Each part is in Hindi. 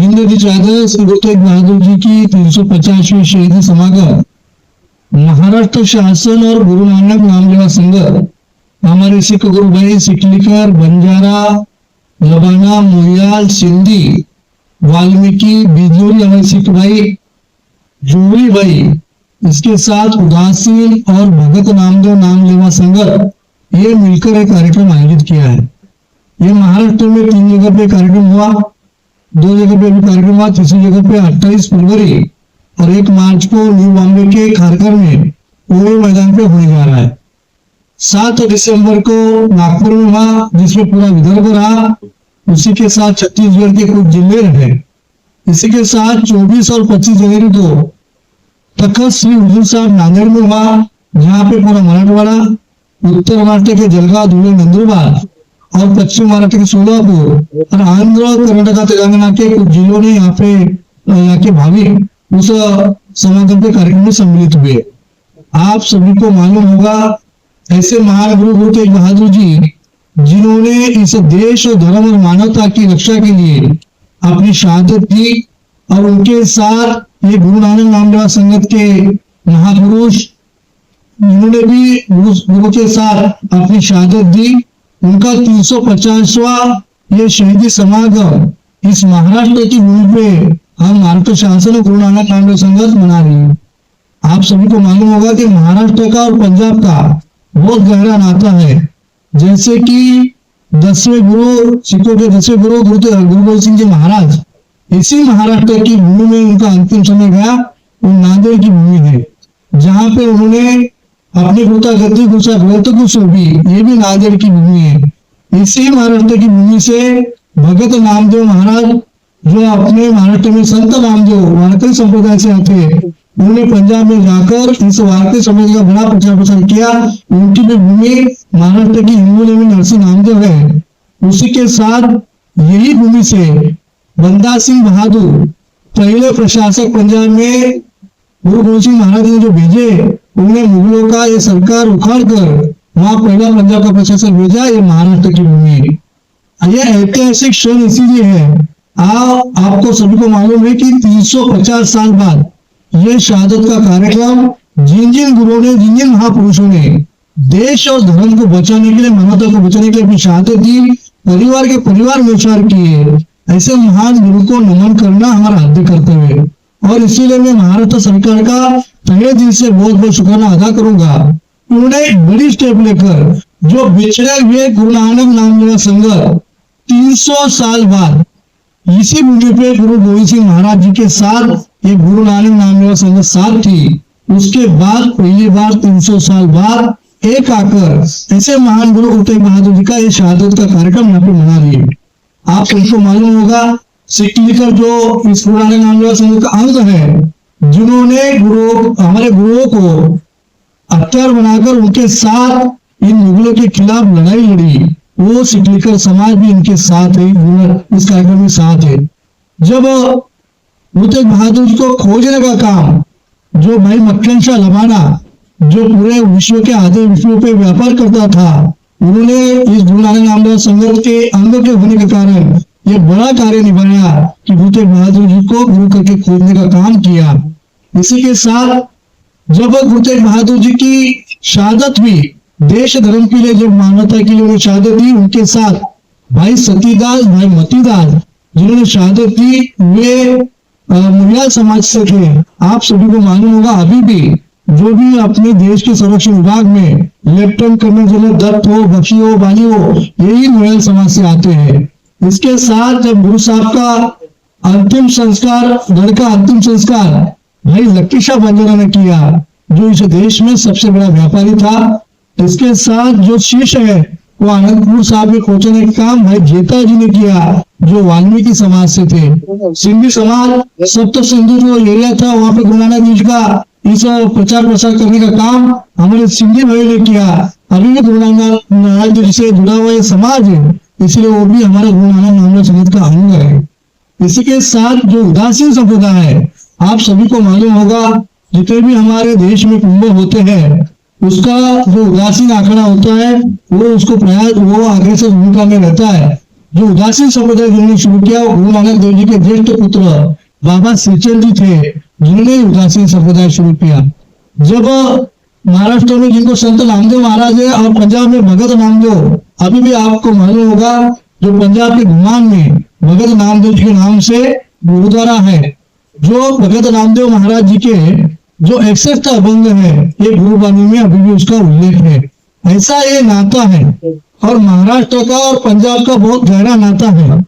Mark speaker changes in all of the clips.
Speaker 1: हिंद की चादर श्री गुरु तेग बहादुर जी की 350वीं शहीदी समागम महाराष्ट्र शासन और गुरु नानक नामलेवा संघ, हमारे सिख गुरु भाई सिकलीकर, बंजारा, लबाना, मोयाल, सिंधी, वाल्मीकि, बिजोरी, हमारे सिख भाई जोड़ी भाई, इसके साथ उदासीन और भगत नामदेव नामलेवा संघ, ये मिलकर एक कार्यक्रम आयोजित किया है। ये महाराष्ट्र में 3 जगह पे कार्यक्रम हुआ, 2 जगह पे भी कार्यक्रम हुआ, तीसरी जगह पे 28 फरवरी और 1 मार्च को न्यू बॉम्बे के खारकर में पूरे मैदान पे होने जा रहा है। 7 दिसंबर को नागपुर में हुआ, जिसमें पूरा विदर्भ रहा। उसी के साथ छत्तीसगढ़ के कुछ जिले रहे। इसी के साथ 24 और 25 जनवरी को तखत श्री हुजूर साहब नांदेड़ में हुआ, जहाँ पे पूरा मराठवाड़ा, उत्तर महाराष्ट्र के जलगांव, धुले, नंदुरबार और पश्चिम महाराष्ट्र के सोलापुर और आंध्र, कर्नाटक, तेलंगाना के कुछ जिलों ने यहाँ के भाविक उस समागम के कार्यक्रम में सम्मिलित हुए। आप सभी को मालूम होगा, ऐसे महान गुरु गुरु तेग बहादुर जी, जिन्होंने इस देश और धर्म और मानवता की रक्षा के लिए अपनी शहादत दी, और उनके साथ ये गुरु नानक नामलेवा संगत के महापुरुष, इन्होंने भी गुरु के साथ अपनी शहादत दी। उनका 350वां ये शहीदी समागम इस महाराष्ट्र की भूमि पे हम महाराष्ट्र शासन और गुरु नानक नामलेवा संगत मना रही है। आप सभी को मालूम होगा कि महाराष्ट्र का और पंजाब का बहुत गहरा नाता है। जैसे कि 10वें गुरु, सिखों के 10वें गुरु गुरु गोविंद सिंह जी महाराज, इसी महाराष्ट्र की भूमि में उनका अंतिम समय गया। वो नांदेड़ की भूमि है, जहाँ पे उन्होंने अपनी गुरुता गद्दी गुरुसा ग्रंथ को सौंपी। ये भी नांदेड़ की भूमि है। इसी महाराष्ट्र की भूमि से भगत नामदेव महाराज, जो अपने महाराष्ट्र में संत नामदेव वारकरी संप्रदाय से आते हैं, उन्होंने पंजाब में जाकर इस वारकरी समाज का बड़ा प्रचार प्रसार किया। उनकी भी भूमि महाराष्ट्र की हिंदू देवी नरसिंह नामदेव है। उसी के साथ यही भूमि से बंदा सिंह बहादुर, पहले प्रशासक पंजाब में गुरु गोविंद सिंह महाराज ने जो भेजे, उन्होंने मुगलों का ये सरकार उखाड़ कर वहां पहला पंजाब का प्रशासक भेजा। ये महाराष्ट्र की भूमि है। यह ऐतिहासिक क्षण इसीलिए है, आपको सभी को मालूम है कि 350 साल बाद ये शहादत का कार्यक्रम जिन जिन गुरुओं ने, जिन जिन महापुरुषों ने देश और धर्म को बचाने के लिए, मानवता को बचाने के लिए अपनी शहादत दी, परिवार के परिवार विचार किए, ऐसे महान गुरु को नमन करना हमारा आद्य कर्तव्य है। और इसीलिए मैं महाराष्ट्र सरकार का तहे दिल से बहुत बहुत शुक्राना अदा करूंगा। उन्होंने एक बड़ी स्टेप लेकर जो बिछड़े हुए गुरु नानक नामलेवा संघ 300 साल बाद इसी भूमि पे गुरु गोविंद सिंह महाराज जी के साथ ये गुरु नानक नामलेवा संघ साथ थी, उसके बाद पहली बार 300 साल बाद एक आकर ऐसे महान गुरु गुरु तेग बहादुर जी का ये शहादत का कार्यक्रम यहाँ पे मना रही है। आप सबको मालूम होगा, सिकलीकर जो इस गुरु नानक नामलेवा संघ का अंग है, जिन्होंने हमारे गुरुओं को हथियार बनाकर उनके साथ इन मुगलों के खिलाफ लड़ाई लड़ी, वो सिकलीकर समाज भी इनके साथ है, इस कार्यक्रम में साथ है। जब गुरु तेग बहादुर जी को खोजने का काम जो भाई मक्खन शाह लबाना, जो पूरे विश्व के आधे विश्व पे व्यापार करता था, उन्होंने इस गुरु नानक नामलेवा संघ के अंग के होने के कारण ये बड़ा कार्य निभाया कि गुरु तेग बहादुर जी को गुरु करके खोजने का काम किया। इसी के साथ जब गुरु तेग बहादुर जी की शहादत हुई, देश धर्म के लिए, जब मानवता के लिए उन्होंने शहादत दी, उनके साथ भाई सतीदास, भाई मतीदास, जिन्होंने शहादत दी, वे मुगल समाज से थे। आप सभी को मालूम होगा, अभी भी जो भी अपने देश के संरक्षण विभाग में लेफ्टिनेंट कर्नल जनरल दत्त हो, बख्शी हो, बाली हो, यही मुगल समाज से आते हैं। इसके साथ जब गुरु साहब का अंतिम संस्कार, घर का अंतिम संस्कार भाई लक्की शाह बंजारा ने किया, जो इस देश में सबसे बड़ा व्यापारी था। इसके साथ जो शीश है वो आनंदपुर साहब के खोजने का काम भाई जेता जी ने किया, जो वाल्मीकि समाज से थे। सिंधी समाज सप्त सिंधु जो एरिया था, वहां पे गुरु नानक जी का इस प्रचार प्रसार करने का काम हमारे सिंधी भाई ने किया। अभी भी गुरु नानक जी से जुड़ा हुआ ये समाज है, इसलिए वो भी हमारा गुरु नानक नामलेवा संघ का अंग है। इसी के साथ जो उदासीन संप्रदाय है, आप सभी को मालूम होगा, जितने भी हमारे देश में कुंभ होते हैं, उसका जो उदासीन आंकड़ा होता है, वो उसको प्रयास, वो आगे से भूमिका में रहता है। जो उदासीन संप्रदाय जिन्होंने शुरू किया वो गुरु नानक देव जी के ज्येष्ठ पुत्र बाबा श्रीचंद जी थे, जिन्होंने उदासीन संप्रदाय शुरू किया। जब महाराष्ट्र में जिनको संत नामदेव महाराज है और पंजाब में भगत नामदेव, अभी भी आपको मालूम होगा जो पंजाब के घुमान में भगत नामदेव जी के नाम से गुरुद्वारा है, जो भगत नामदेव महाराज जी के जो 61 अभंग है ये गुरुबानी में अभी भी उसका उल्लेख है। ऐसा ये नाता है और महाराष्ट्र का और पंजाब का बहुत गहरा नाता है।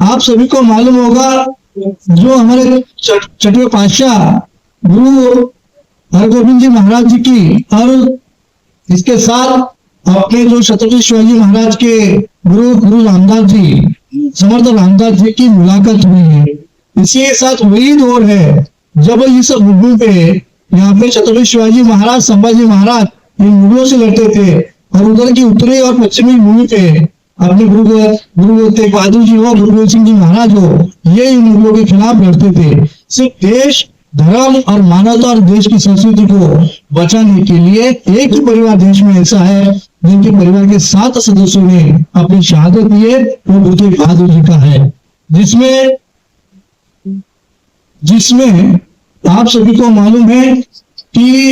Speaker 1: आप सभी को मालूम होगा जो हमारे छठवें पातशाह गुरु हरगोविंद जी महाराज जी की और इसके साथ अपने जो छत्रपति शिवाजी महाराज के गुरु रामदास जी, समर्थ रामदास जी की मुलाकात हुई है। इसी के साथ वही दौर है जब इस भूमि पे यहाँ पे छत्रपति शिवाजी महाराज, संभाजी महाराज इन मुगलों से लड़ते थे और उधर की उत्तरी और पश्चिमी भूमि पे अपने गुरु तेग बहादुर जी हो, गुरु गोविंद सिंह जी महाराज हो, ये इन मुगलों के खिलाफ लड़ते थे। सिर्फ देश, धर्म और मानवता और देश की संस्कृति को बचाने के लिए एक ही परिवार देश में ऐसा है जिनके परिवार के 7 सदस्यों ने अपनी शहादत दी है, वो गुरु तेग बहादुर जी का है, जिसमें आप सभी को मालूम है कि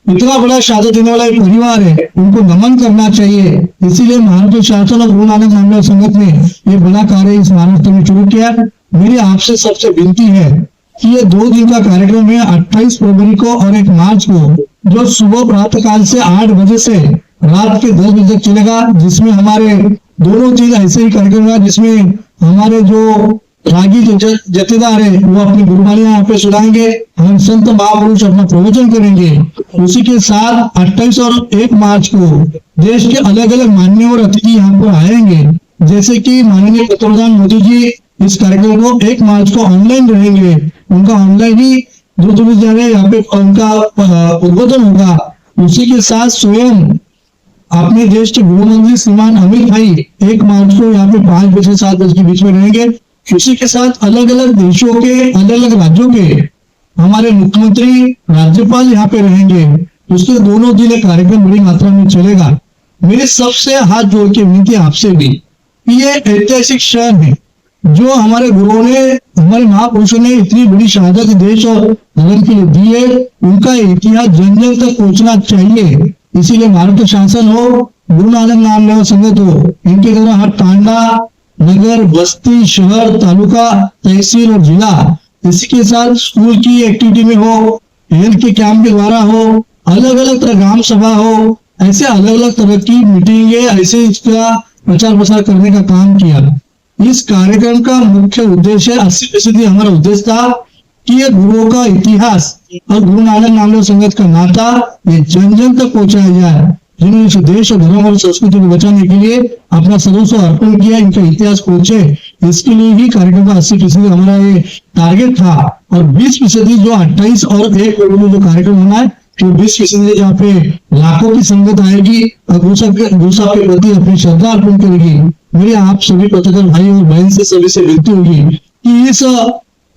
Speaker 1: इतना बड़ा शहादत देने वाला एक परिवार है, उनको नमन करना चाहिए। इसीलिए महाराष्ट्र शासन और गुरु नानक नामदेव संगत ने ये बड़ा कार्य इस महाराष्ट्र में शुरू किया। मेरी आपसे सबसे विनती है कि ये 2 दिन का कार्यक्रम है, 28 फरवरी को और 1 मार्च को, जो सुबह प्रातः काल से 8 बजे से रात के 10 बजे तक चलेगा, जिसमें हमारे दोनों दिन ऐसे ही कार्यक्रम है, जिसमें हमारे जो रागी जथेदार है वो अपनी गुरुबानी यहाँ पे सुनाएंगे, हम संत महापुरुष अपना प्रवचन करेंगे। उसी के साथ 28 और 1 मार्च को देश के अलग अलग मान्यवर अतिथि यहाँ पर आएंगे, जैसे कि माननीय पंतप्रधान मोदी जी इस कार्यक्रम को 1 मार्च को ऑनलाइन रहेंगे, उनका ऑनलाइन ही दूरदर्शन यहाँ पे उनका उद्बोधन होगा। उसी के साथ स्वयं अपने देश के गृह मंत्री श्रीमान अमित भाई 1 मार्च को यहाँ पे 5 बजे से 7 बजे के बीच में रहेंगे। उसी के साथ अलग अलग देशों के, अलग अलग राज्यों के हमारे मुख्यमंत्री, राज्यपाल यहाँ पे रहेंगे। उसके दोनों दिन कार्यक्रम बड़ी मात्रा में चलेगा। मेरे सबसे हाथ जोड़ के विनती आपसे भी, ये ऐतिहासिक क्षण है जो हमारे गुरुओं ने, हमारे महापुरुषों ने इतनी बड़ी शहादत देश और धर्म के लिए दी है, उनका इतिहास जन जन तक पहुंचना चाहिए। इसीलिए महाराष्ट्र शासन हो, गुरु नानक नामदेव संगत हो, इनके द्वारा हर तांडा, नगर, बस्ती, शहर, तालुका, तहसील और जिला, इसी के साथ स्कूल की एक्टिविटी में हो, हेल्थ के कैंप के द्वारा हो, अलग अलग तरह ग्राम सभा हो, ऐसे अलग अलग तरह की मीटिंग, ऐसे इसका प्रचार प्रसार करने का काम किया। इस कार्यक्रम का मुख्य उद्देश्य 80% हमारा उद्देश्य था कि ये गुरुओं का इतिहास और गुरु नानक नामदेव संगत का नाता ये जन जन तक पहुंचाया जाए, जिन्होंने इस देश और धर्म और संस्कृति को बचाने के लिए अपना सर्वस्व अर्पण किया, इनका इतिहास पहुंचे, इसके लिए ही कार्यक्रम का 80% हमारा ये टारगेट था। और 20% जो 28 और 1 फरवरी जो कार्यक्रम होना है, तो 20% जहाँ पे लाखों की संगत आएगी और गुरु साहब के प्रति अपनी श्रद्धा अर्पण करेगी। मेरी आप सभी पत्रकार भाई और बहन से सभी से विनती होगी कि इस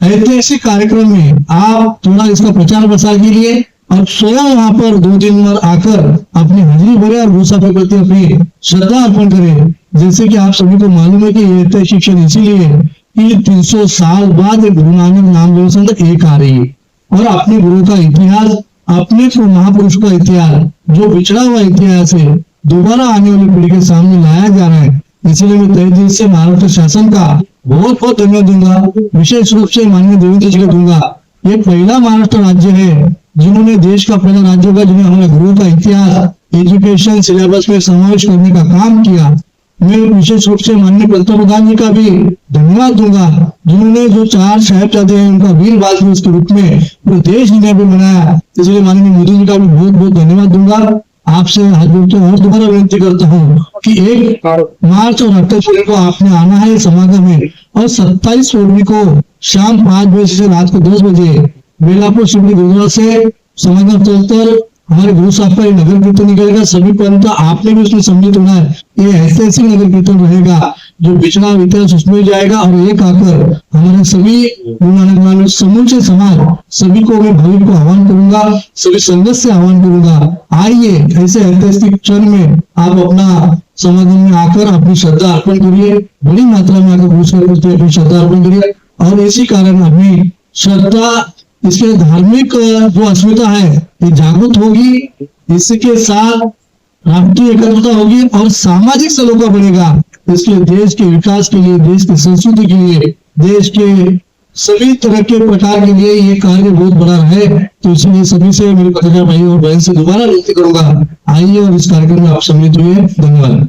Speaker 1: ऐतिहासिक कार्यक्रम में आप थोड़ा इसका प्रचार प्रसार के लिए और स्वयं वहां पर 2 दिन में आकर अपनी हाजिरी भरे और गुरु साहब के प्रति अपनी श्रद्धा अर्पण करें। जैसे कि आप सभी को मालूम है कि ये शिक्षण इसीलिए कि 300 साल बाद गुरु नानक नामदेव संगत एक आ रही है और अपने गुरु का इतिहास, अपने महापुरुष का इतिहास, जो बिछड़ा हुआ इतिहास है, दोबारा आने वाली पीढ़ी के सामने लाया जा रहा है। इसलिए मैं तहे दिल से महाराष्ट्र शासन का बहुत बहुत धन्यवाद दूंगा, विशेष रूप से माननीय देवेंद्र जी को दूंगा। ये पहला महाराष्ट्र राज्य है जिन्होंने, देश का पहला राज्य होगा जिन्होंने हमारे गुरु का इतिहास एजुकेशन सिलेबस में समावेश करने का काम किया। मैं विशेष रूप से माननीय पंतप्रधान जी का भी धन्यवाद दूंगा, जिन्होंने जो 4 साहिबजादे हैं उनका वीर बालपुरुष के रूप में पूरे देश दुनिया में बनाया। इसलिए माननीय मोदी जी का भी बहुत बहुत धन्यवाद दूंगा। आपसे हाथ जोड़कर और दोबारा विनती करता हूँ कि 1 मार्च और 28 फरवरी को आपने आना है समागम में, और 27 फरवरी को शाम 5 बजे से रात को 10 बजे बेलापुर शिवड़ी गुरुद्वारा से समागम स्थल पर हमारे गुरु साहब का ये नगर कीर्तन निकलेगा, सभी पंथ आपने भी उसमें सम्मिलित होना है। ये ऐतिहासिक नगर कीर्तन रहेगा, जो पिछड़ा इतिहास उसमें जाएगा और एक आकर हमारे सभी गुरु नानक नाम समूचे समाज सभी को मैं भाविक को आह्वान करूंगा, सभी संगत से आह्वान करूंगा, आइए ऐसे ऐतिहासिक क्षण में आप अपना समागम में आकर अपनी श्रद्धा अर्पण करिए, बड़ी मात्रा में आकर गुरु साहब प्रति अपनी श्रद्धा अर्पण करिए। और इसी कारण अपनी श्रद्धा, इसके धार्मिक जो अस्मिता है ये जागृत होगी, इसके साथ राष्ट्रीय एकत्रता होगी और सामाजिक सलोखा बढ़ेगा। इसलिए देश के विकास के लिए, देश की संस्कृति के लिए, देश के सभी तरह के प्रकार के लिए ये कार्य बहुत बड़ा है। तो इसलिए सभी से, मेरे पत्रकार भाई और बहन से दोबारा विनती करूंगा, आइए और इस कार्यक्रम में आप सम्मिलित हुए। धन्यवाद।